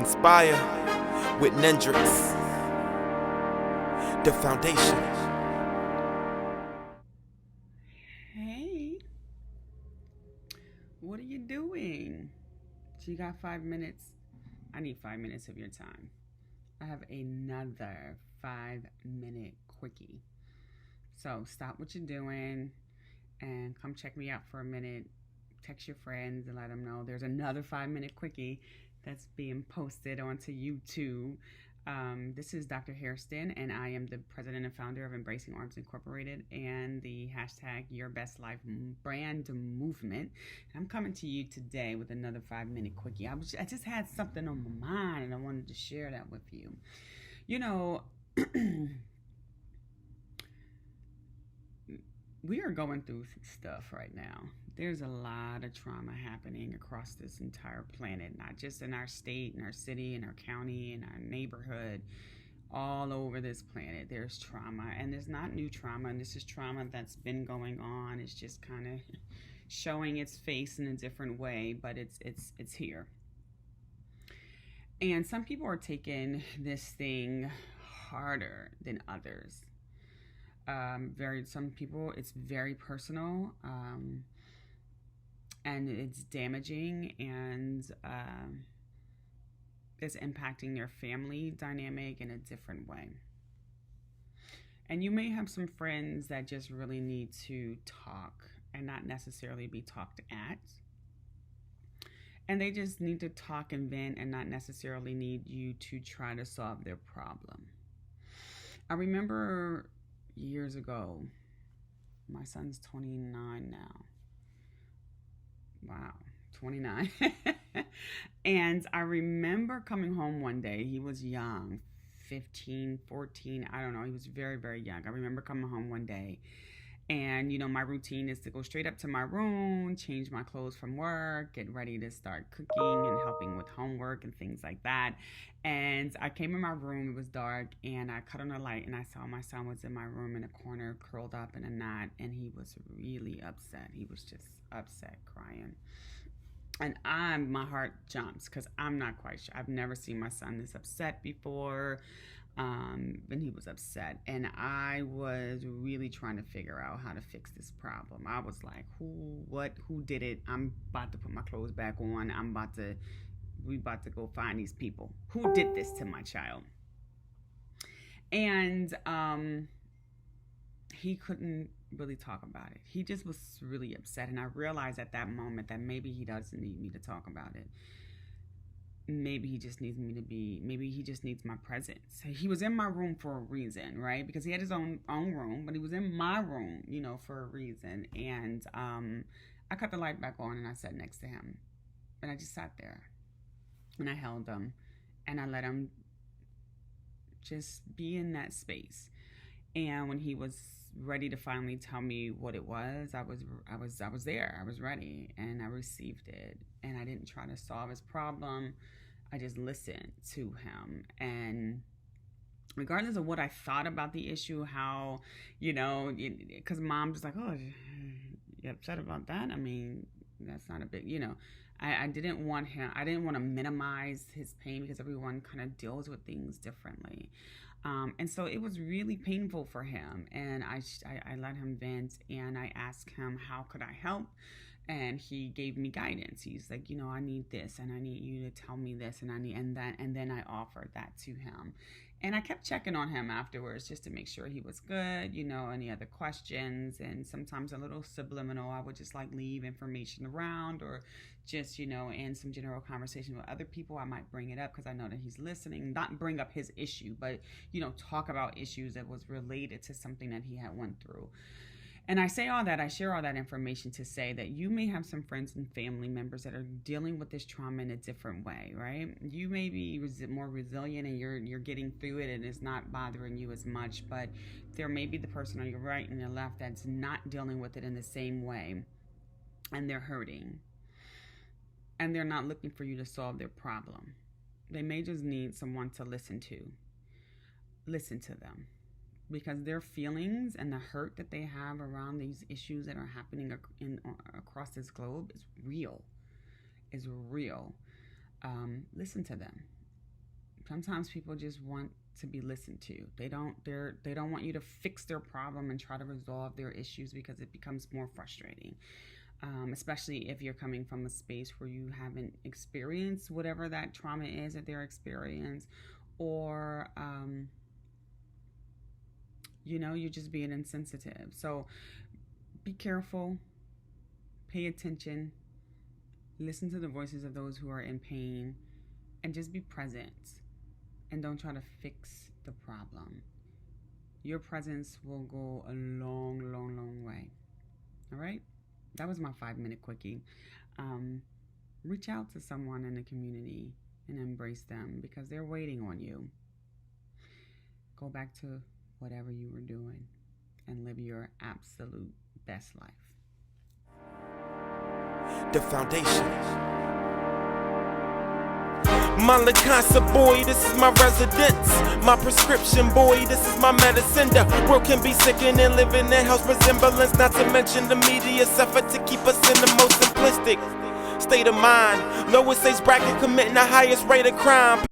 Inspire with Nendrix, the foundation. Hey, what are you doing? So you got 5 minutes? I need 5 minutes of your time. I have another 5 minute quickie. So stop what you're doing and come check me out for a minute. Text your friends and let them know there's another 5 minute quickie that's being posted onto YouTube. This is Dr. Hairston, and I am the president and founder of Embracing Arms Incorporated and the hashtag URBESTLYFE brand movement. And I'm coming to you today with another 5 minute quickie. I just had something on my mind, and I wanted to share that with you. You know, we are going through some stuff right now. There's a lot of trauma happening across this entire planet, not just in our state, in our city, in our county, in our neighborhood, all over this planet. There's trauma, and there's not new trauma, and this is trauma that's been going on. It's just kind of showing its face in a different way, but it's here. And some people are taking this thing harder than others. Some people, it's very personal, and it's damaging, and it's impacting their family dynamic in a different way. And you may have some friends that just really need to talk and not necessarily be talked at. And they just need to talk and vent and not necessarily need you to try to solve their problem. I remember years ago, my son's 29 now. Wow, 29. And I remember coming home one day. He was young, 15, 14, I don't know. He was very, very young. I remember coming home one day, and my routine is to go straight up to my room, change my clothes from work, get ready to start cooking and helping with homework and things like that. And I came in my room, it was dark, and I cut on the light, and I saw my son was in my room in a corner, curled up in a knot, and he was really upset. He was just upset, crying. And my heart jumps because I'm not quite sure. I've never seen my son this upset before. And he was upset, and I was really trying to figure out how to fix this problem. I was like, who did it? I'm about to put my clothes back on. We about to go find these people. Who did this to my child? And he couldn't really talk about it. He just was really upset, and I realized at that moment that maybe he doesn't need me to talk about it. Maybe he just needs maybe he just needs my presence. He was in my room for a reason, right? Because he had his own room, but he was in my room, for a reason. And I cut the light back on, and I sat next to him, and I just sat there, and I held him, and I let him just be in that space. And when he was ready to finally tell me what it was, I was there. I was ready, and I received it. And I didn't try to solve his problem. I just listened to him. And regardless of what I thought about the issue, how, because mom's just like, oh, you upset about that? I mean, that's not a big, I didn't want to minimize his pain, because everyone kind of deals with things differently. And so it was really painful for him, and I let him vent, and I asked him, how could I help? And he gave me guidance. He's like, I need this, and I need you to tell me this, and I need, and then I offered that to him. And I kept checking on him afterwards just to make sure he was good, any other questions. And sometimes a little subliminal, I would just leave information around, or just, in some general conversation with other people, I might bring it up because I know that he's listening. Not bring up his issue, but, talk about issues that was related to something that he had went through. And I share all that information to say that you may have some friends and family members that are dealing with this trauma in a different way, right? You may be more resilient, and you're getting through it, and it's not bothering you as much, but there may be the person on your right and your left that's not dealing with it in the same way, and they're hurting, and they're not looking for you to solve their problem. They may just need someone to listen to. Listen to them. Because their feelings and the hurt that they have around these issues that are happening across this globe is real. Listen to them. Sometimes people just want to be listened to. They don't want you to fix their problem and try to resolve their issues, because it becomes more frustrating. Especially if you're coming from a space where you haven't experienced whatever that trauma is that they're experiencing, or you're just being insensitive. So be careful, pay attention, listen to the voices of those who are in pain, and just be present. And don't try to fix the problem. Your presence will go a long, long, long way. All right? That was my 5-minute quickie. Reach out to someone in the community and embrace them, because they're waiting on you. Go back to whatever you were doing and live your absolute best life. The foundation. My Lacansa boy, this is my residence. My prescription boy, this is my medicine. The world can be sickening, living in house resemblance. Not to mention the media's effort to keep us in the most simplistic state of mind. Lowest age bracket committing the highest rate of crime.